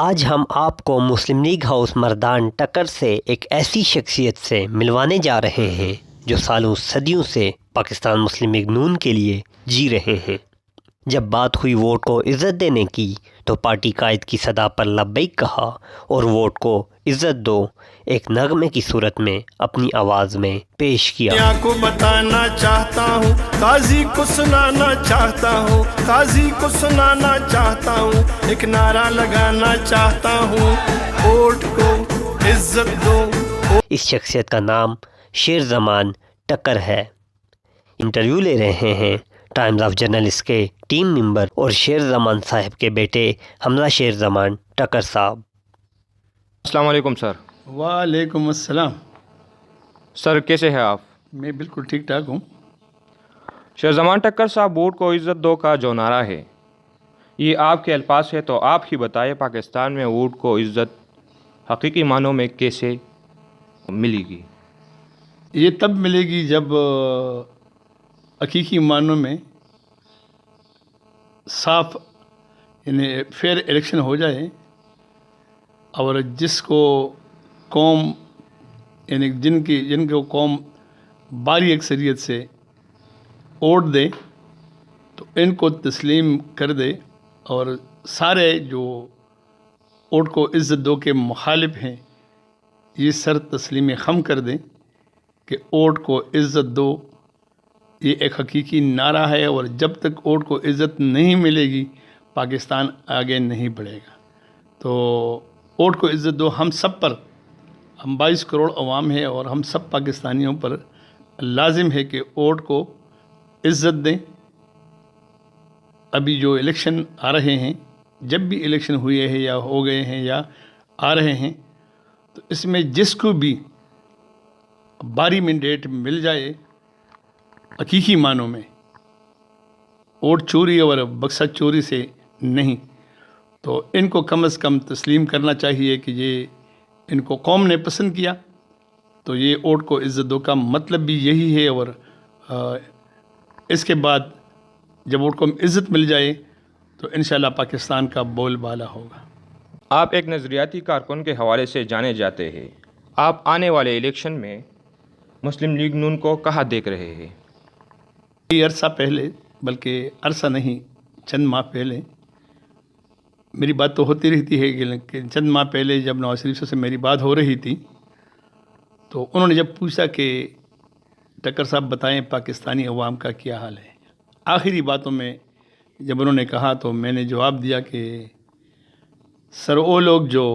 آج ہم آپ کو مسلم لیگ ہاؤس مردان ٹکر سے ایک ایسی شخصیت سے ملوانے جا رہے ہیں جو سالوں صدیوں سے پاکستان مسلم لیگ نون کے لیے جی رہے ہیں۔ جب بات ہوئی ووٹ کو عزت دینے کی تو پارٹی قائد کی صدا پر لبیک کہا اور ووٹ کو عزت دو ایک نغمے کی صورت میں اپنی آواز میں پیش کیا۔ دنیا کو بتانا چاہتا ہوں، قاضی کو سنانا چاہتا ہوں، قاضی کو سنانا چاہتا ہوں، ایک نعرہ لگانا چاہتا ہوں، ووٹ کو عزت دو۔ اس شخصیت کا نام شیر زمان ٹکر ہے۔ انٹرویو لے رہے ہیں ٹائمز آف جرنلسٹ کے ٹیم ممبر اور شیر زمان صاحب کے بیٹے حمزہ شیر زمان ٹکر صاحب۔ السلام علیکم سر۔ وعلیکم السلام۔ سر کیسے ہیں آپ؟ میں بالکل ٹھیک ٹھاک ہوں۔ شیر زمان ٹکر صاحب، ووٹ کو عزت دو کا جو نعرہ ہے یہ آپ کے الفاظ ہے، تو آپ ہی بتائیں پاکستان میں ووٹ کو عزت حقیقی معنوں میں کیسے ملے گی؟ یہ تب ملے گی جب حقیقی معنوں میں صاف یعنی فیئر الیکشن ہو جائے اور جس کو قوم یعنی جن کو قوم باری اکثریت سے ووٹ دے تو ان کو تسلیم کر دے، اور سارے جو ووٹ کو عزت دو کے مخالف ہیں یہ سر تسلیم خم کر دیں کہ ووٹ کو عزت دو یہ ایک حقیقی نعرہ ہے، اور جب تک ووٹ کو عزت نہیں ملے گی پاکستان آگے نہیں بڑھے گا۔ تو ووٹ کو عزت دو ہم سب پر، ہم 22 کروڑ عوام ہیں اور ہم سب پاکستانیوں پر لازم ہے کہ ووٹ کو عزت دیں۔ ابھی جو الیکشن آ رہے ہیں، جب بھی الیکشن ہوئے ہیں یا ہو گئے ہیں یا آ رہے ہیں، تو اس میں جس کو بھی باری مینڈیٹ مل جائے حقیقی معنوں میں، ووٹ چوری اور بکسہ چوری سے نہیں، تو ان کو کم از کم تسلیم کرنا چاہیے کہ یہ ان کو قوم نے پسند کیا، تو یہ ووٹ کو عزت دو کا مطلب بھی یہی ہے۔ اور اس کے بعد جب ووٹ کو عزت مل جائے تو انشاءاللہ پاکستان کا بول بالا ہوگا۔ آپ ایک نظریاتی کارکن کے حوالے سے جانے جاتے ہیں، آپ آنے والے الیکشن میں مسلم لیگ نون کو کہاں دیکھ رہے ہیں؟ یہ عرصہ پہلے، بلکہ عرصہ نہیں چند ماہ پہلے، میری بات تو ہوتی رہتی ہے کہ چند ماہ پہلے جب نواز شریف سے میری بات ہو رہی تھی تو انہوں نے جب پوچھا کہ ٹکر صاحب بتائیں پاکستانی عوام کا کیا حال ہے، آخری باتوں میں جب انہوں نے کہا تو میں نے جواب دیا کہ سر وہ لوگ جو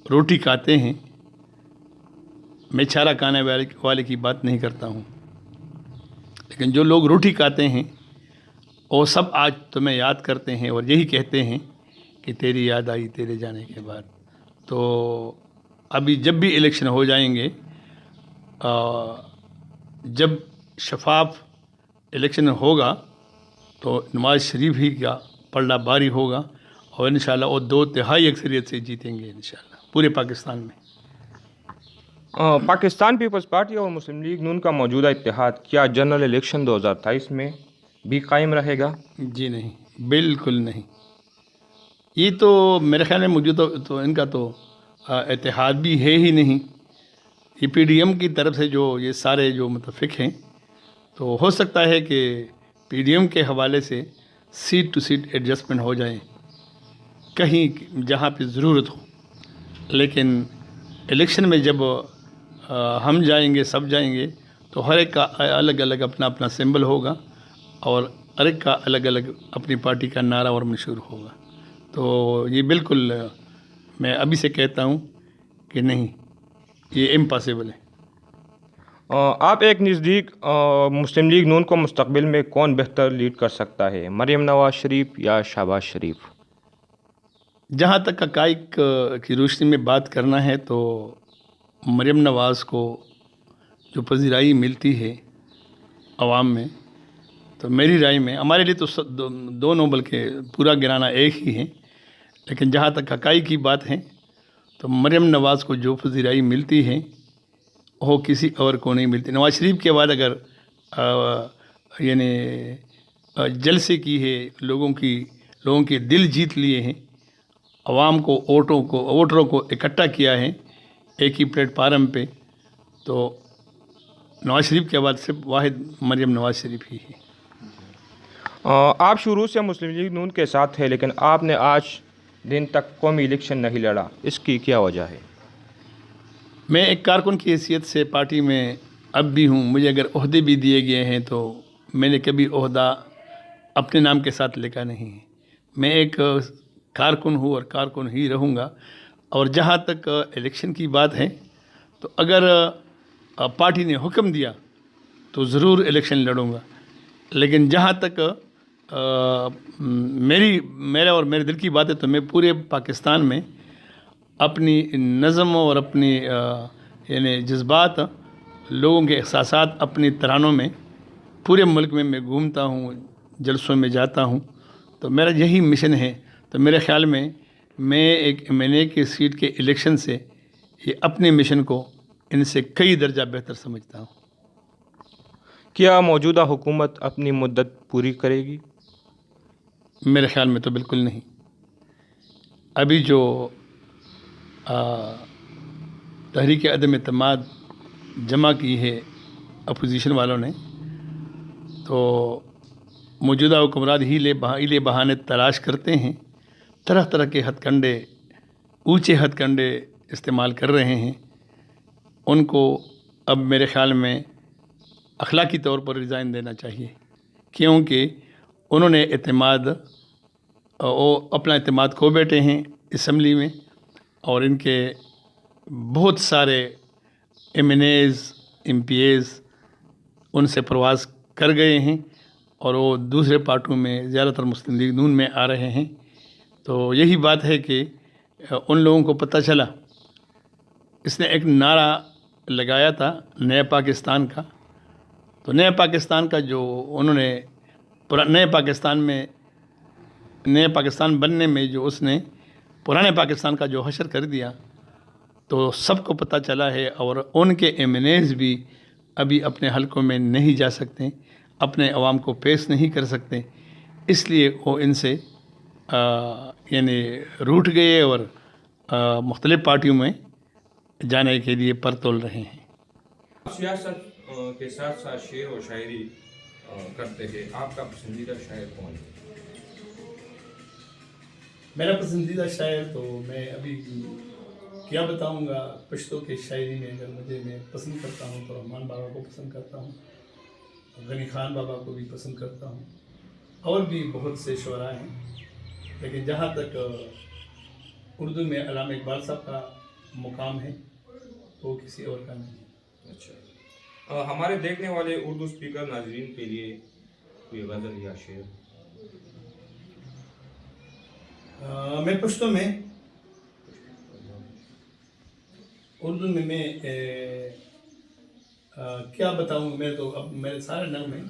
روٹی کھاتے ہیں، میں چارہ کھانے والے کی بات نہیں کرتا ہوں، لیکن جو لوگ روٹی کھاتے ہیں وہ سب آج تمہیں یاد کرتے ہیں اور یہی کہتے ہیں کہ تیری یاد آئی تیرے جانے کے بعد۔ تو ابھی جب بھی الیکشن ہو جائیں گے، جب شفاف الیکشن ہوگا تو نواز شریف ہی کا پلڑا باری ہوگا، اور انشاءاللہ وہ 2/3 اکثریت سے جیتیں گے انشاءاللہ پورے پاکستان میں۔ پاکستان پیپلز پارٹی اور مسلم لیگ نون کا موجودہ اتحاد کیا جنرل الیکشن 2023 میں بھی قائم رہے گا؟ جی نہیں، بالکل نہیں۔ یہ تو میرے خیال میں مجھے تو ان کا تو اتحاد بھی ہے ہی نہیں۔ یہ پی ڈی ایم کی طرف سے جو یہ سارے جو متفق ہیں، تو ہو سکتا ہے کہ پی ڈی ایم کے حوالے سے سیٹ ٹو سیٹ ایڈجسٹمنٹ ہو جائیں کہیں جہاں پہ ضرورت ہو، لیکن الیکشن میں جب ہم جائیں گے، سب جائیں گے، تو ہر ایک کا الگ الگ اپنا اپنا سمبل ہوگا اور ہر ایک کا الگ الگ اپنی پارٹی کا نعرہ اور منشور ہوگا۔ تو یہ بالکل میں ابھی سے کہتا ہوں کہ نہیں، یہ امپاسبل ہے۔ آپ ایک نزدیک مسلم لیگ نون کو مستقبل میں کون بہتر لیڈ کر سکتا ہے، مریم نواز شریف یا شہباز شریف؟ جہاں تک حقائق کی روشنی میں بات کرنا ہے تو مریم نواز کو جو پذیرائی ملتی ہے عوام میں، تو میری رائے میں ہمارے لیے تو دونوں بلکہ پورا گرانا ایک ہی ہے، لیکن جہاں تک حقائق کی بات ہے تو مریم نواز کو جو پذیرائی ملتی ہے وہ کسی اور کو نہیں ملتی۔ نواز شریف کے بعد اگر یعنی جلسے کی ہے، لوگوں کے دل جیت لیے ہیں، عوام کو ووٹروں کو اکٹھا کیا ہے ایک ہی پلیٹ فارم پہ، تو نواز شریف کے بعد صرف واحد مریم نواز شریف ہی ہے۔ آپ شروع سے مسلم لیگ نون کے ساتھ تھے، لیکن آپ نے آج دن تک قومی الیکشن نہیں لڑا، اس کی کیا وجہ ہے؟ میں ایک کارکن کی حیثیت سے پارٹی میں اب بھی ہوں۔ مجھے اگر عہدے بھی دیے گئے ہیں تو میں نے کبھی عہدہ اپنے نام کے ساتھ لکھا نہیں ہے۔ میں ایک کارکن ہوں اور کارکن ہی رہوں گا، اور جہاں تک الیکشن کی بات ہے تو اگر پارٹی نے حکم دیا تو ضرور الیکشن لڑوں گا، لیکن جہاں تک میرا اور میرے دل کی بات ہے تو میں پورے پاکستان میں اپنی نظم اور اپنی یعنی جذبات، لوگوں کے احساسات اپنی ترانوں میں پورے ملک میں گھومتا ہوں، جلسوں میں جاتا ہوں، تو میرا یہی مشن ہے۔ تو میرے خیال میں ایک MNA کی سیٹ کے الیکشن سے یہ اپنے مشن کو ان سے کئی درجہ بہتر سمجھتا ہوں۔ کیا موجودہ حکومت اپنی مدت پوری کرے گی؟ میرے خیال میں تو بالکل نہیں۔ ابھی جو تحریک عدم اعتماد جمع کی ہے اپوزیشن والوں نے، تو موجودہ حکمران ہیلے بہانے تلاش کرتے ہیں، طرح طرح کے اونچے ہتھ کنڈے استعمال کر رہے ہیں۔ ان کو اب میرے خیال میں اخلاقی طور پر ریزائن دینا چاہیے، کیونکہ انہوں نے اپنا اعتماد کھو بیٹھے ہیں اسمبلی میں، اور ان کے بہت سارے MNAs MPAs ان سے پرواز کر گئے ہیں، اور وہ دوسرے پارٹیوں میں زیادہ تر مسلم لیگ نون میں آ رہے ہیں۔ تو یہی بات ہے کہ ان لوگوں کو پتہ چلا، اس نے ایک نعرہ لگایا تھا نئے پاکستان کا، تو نئے پاکستان کا جو انہوں نے نئے پاکستان بننے میں جو اس نے پرانے پاکستان کا جو حشر کر دیا، تو سب کو پتہ چلا ہے، اور ان کے MNAs بھی ابھی اپنے حلقوں میں نہیں جا سکتے، اپنے عوام کو پیش نہیں کر سکتے، اس لیے وہ ان سے یعنی روٹھ گئے اور مختلف پارٹیوں میں جانے کے لیے پر تول رہے ہیں۔ سیاست کے ساتھ ساتھ شعر و شاعری کرتے ہیں، آپ کا پسندیدہ شاعر کون ہے؟ میرا پسندیدہ شاعر تو میں ابھی کیا بتاؤں گا۔ پشتو کے شاعری میں اگر میں پسند کرتا ہوں تو رحمان بابا کو پسند کرتا ہوں، غنی خان بابا کو بھی پسند کرتا ہوں، اور بھی بہت سے شعراء ہیں، لیکن جہاں تک اردو میں علامہ اقبال صاحب کا مقام ہے وہ کسی اور کا نہیں ہے۔ اچھا، ہمارے دیکھنے والے اردو اسپیکر ناظرین کے لیے کوئی غزل یا شعر؟ میں پشتو میں اردو میں کیا بتاؤں، میں تو اب میرے سارے نغمے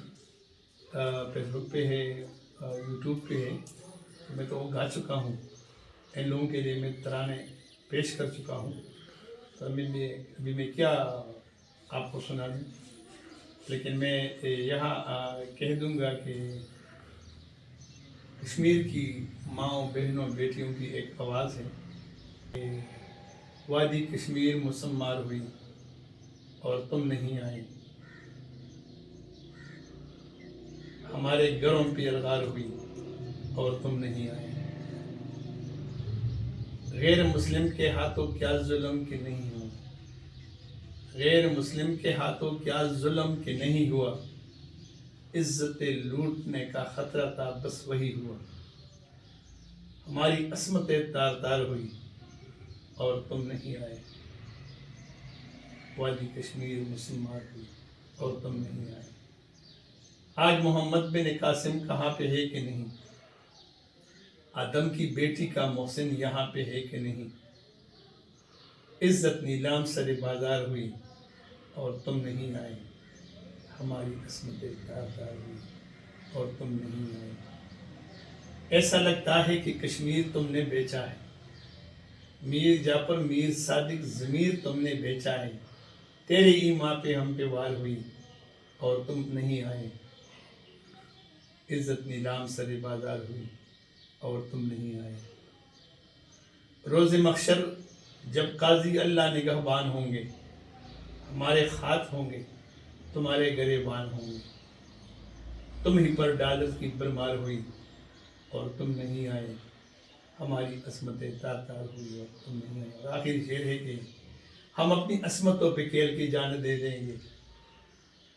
فیس بک پہ ہے، یوٹیوب پہ ہے، میں تو وہ گا چکا ہوں، ان لوگوں کے لیے میں ترانے پیش کر چکا ہوں، تو ابھی میں کیا آپ کو سنا دوں، لیکن میں یہاں کہہ دوں گا کہ کشمیر کی ماؤں بہنوں بیٹیوں کی ایک آواز ہے کہ وادی کشمیر مسمار ہوئی اور تم نہیں آئے، ہمارے گھروں پہ الغار ہوئی اور تم نہیں آئے، غیر مسلم کے ہاتھوں کیا ظلم کہ نہیں ہوا، غیر مسلم کے ہاتھوں کیا ظلم کہ نہیں ہوا، عزت لوٹنے کا خطرہ تھا بس وہی ہوا، ہماری عصمتیں تار تار ہوئی اور تم نہیں آئے، وادی کشمیر مسمار ہوئی اور تم نہیں آئے، آج محمد بن قاسم کہاں پہ ہے کہ نہیں، آدم کی بیٹی کا محسن یہاں پہ ہے کہ نہیں، عزت نیلام سر بازار ہوئی اور تم نہیں آئے، ہماری عصمتیں تار تار ہوئی اور تم نہیں آئے، ایسا لگتا ہے کہ کشمیر تم نے بیچا ہے، میر جعفر میر صادق ضمیر تم نے بیچا ہے، تیرے ایمان پہ ہم پہ وار ہوئی اور تم نہیں آئے، عزت نیلام سر بازار ہوئی اور تم نہیں آئے، روز محشر جب قاضی اللہ نگہبان ہوں گے، ہمارے خات ہوں گے، تمہارے گریبان ہوں گے، تم ہی پر ڈالر کی برمار ہوئی اور تم نہیں آئے، ہماری عصمتیں تار تار ہوئی اور تم نہیں آئے۔ اور آخری شعر ہے کہ ہم اپنی عصمتوں پہ کھیل کی جان دے دیں گے،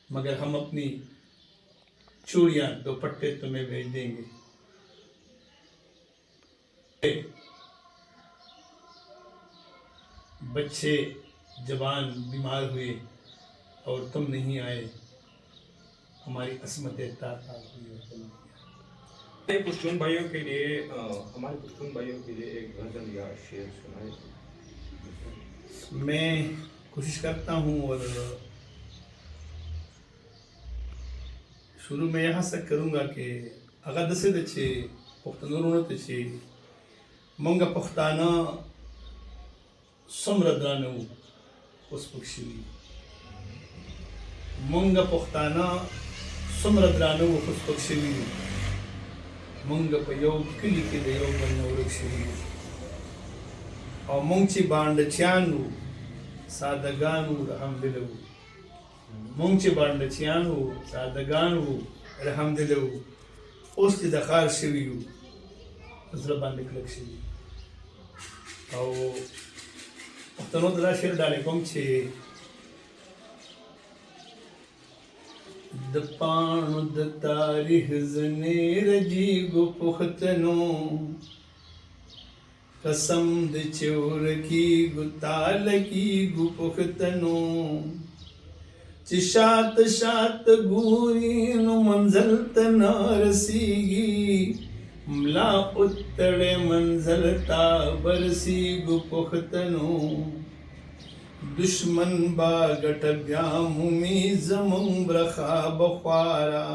مگر ہم اپنی چوڑیاں دوپٹے تمہیں بھیج دیں گے۔ بچے جوان بیمار ہوئے اور تم نہیں آئے، ہماری عصمتیں تار تار ہوئی اور تم نہیں آئے۔ ہمارے پشتون بھائیوں کے لیے ایک غزل یا شعر سنائے۔ میں کوشش کرتا ہوں اور شروع میں یہاں سے کروں گا کہ اگر دسے دچے پختنورونو تچے منگا پختانا سمردانو اس پکشوی منگا پختانا سمردانو اس پکشوی منگا پیو کلی کے دیو بنو رکشوی اور منگچی بانڈ چیانو سادگانو رحم دلو منگچی بانڈ چیانو سادگانو رحم دلو اس تی دخار شویو زربان لکلک شویو او پختنو دلا شیر ڈالے کم چھے دپانو د تاریخ زنیر جیگو پختنو قسم د چور کی گتال کی گو پختنو چشات شات گوری نو منزل تنا رسیگی ملا اتڑے منزل تا برسی گو پختنو دشمن با گٹ بیامومی زمن برخا بخوارا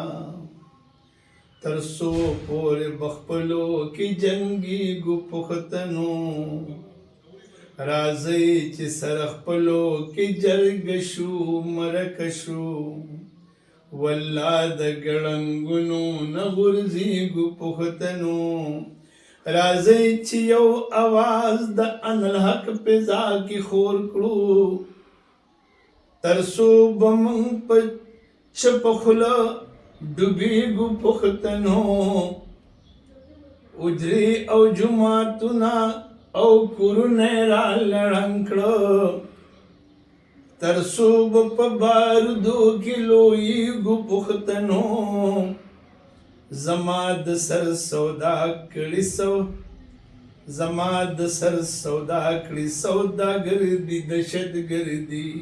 ترسو پور بخپلو کی جنگی گو پختنو رازی چی سرخ پلو کی جرگشو مرکشو واللہ دا گڑنگنو نغرزی گو پختنو رازی چی یو آواز دا ان الحق پیزا کی خور کرو ترسو بمن پا چپخلا ڈبی گو پختنو اجری او جماعتنا او کرنیرا لڑنکڑا ترسو بپا باردو کلوئی گو پختنو زماد سر سودا کڑی زماد سر سودا کڑی سودا گردی دشت گردی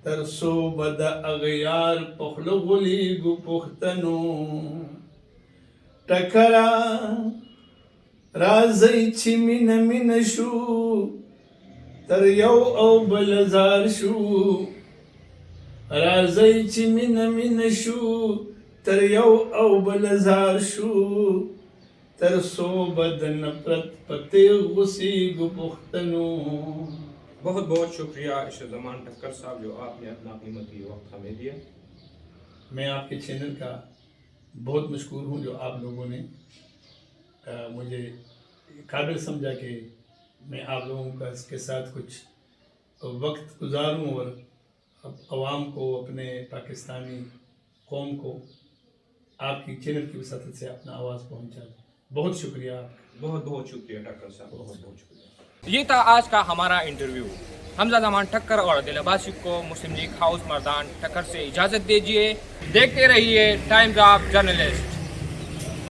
ترسو بدا اغیار پخلو غلی گو پختنو ٹکرا رازی چی من من شو تر یو او بلزار شو رازی چی من من شو تر یو او بلزار شو تر سو بدن پرت پتے غسی گو پختنو۔ بہت بہت شکریہ عشر زمان ٹکر صاحب جو آپ نے اپنا قیمتی وقت ہمیں دیا۔ میں آپ کے چینل کا بہت مشکور ہوں جو آپ لوگوں نے مجھے قابل سمجھا کہ میں آپ لوگوں کا اس کے ساتھ کچھ وقت گزاروں اور عوام کو اپنے پاکستانی قوم کو آپ کی چینل کی وساطت سے اپنا آواز پہنچا دوں۔ بہت شکریہ آپ کا۔ بہت بہت شکریہ ٹکر صاحب، بہت بہت شکریہ۔ یہ تھا آج کا ہمارا انٹرویو۔ حمزہ زمان ٹکر اور عادل عباسی کو مسلم لیگ ہاؤس مردان ٹکر سے اجازت دیجیے۔ دیکھتے رہیے ٹائمز آف جرنلسٹ۔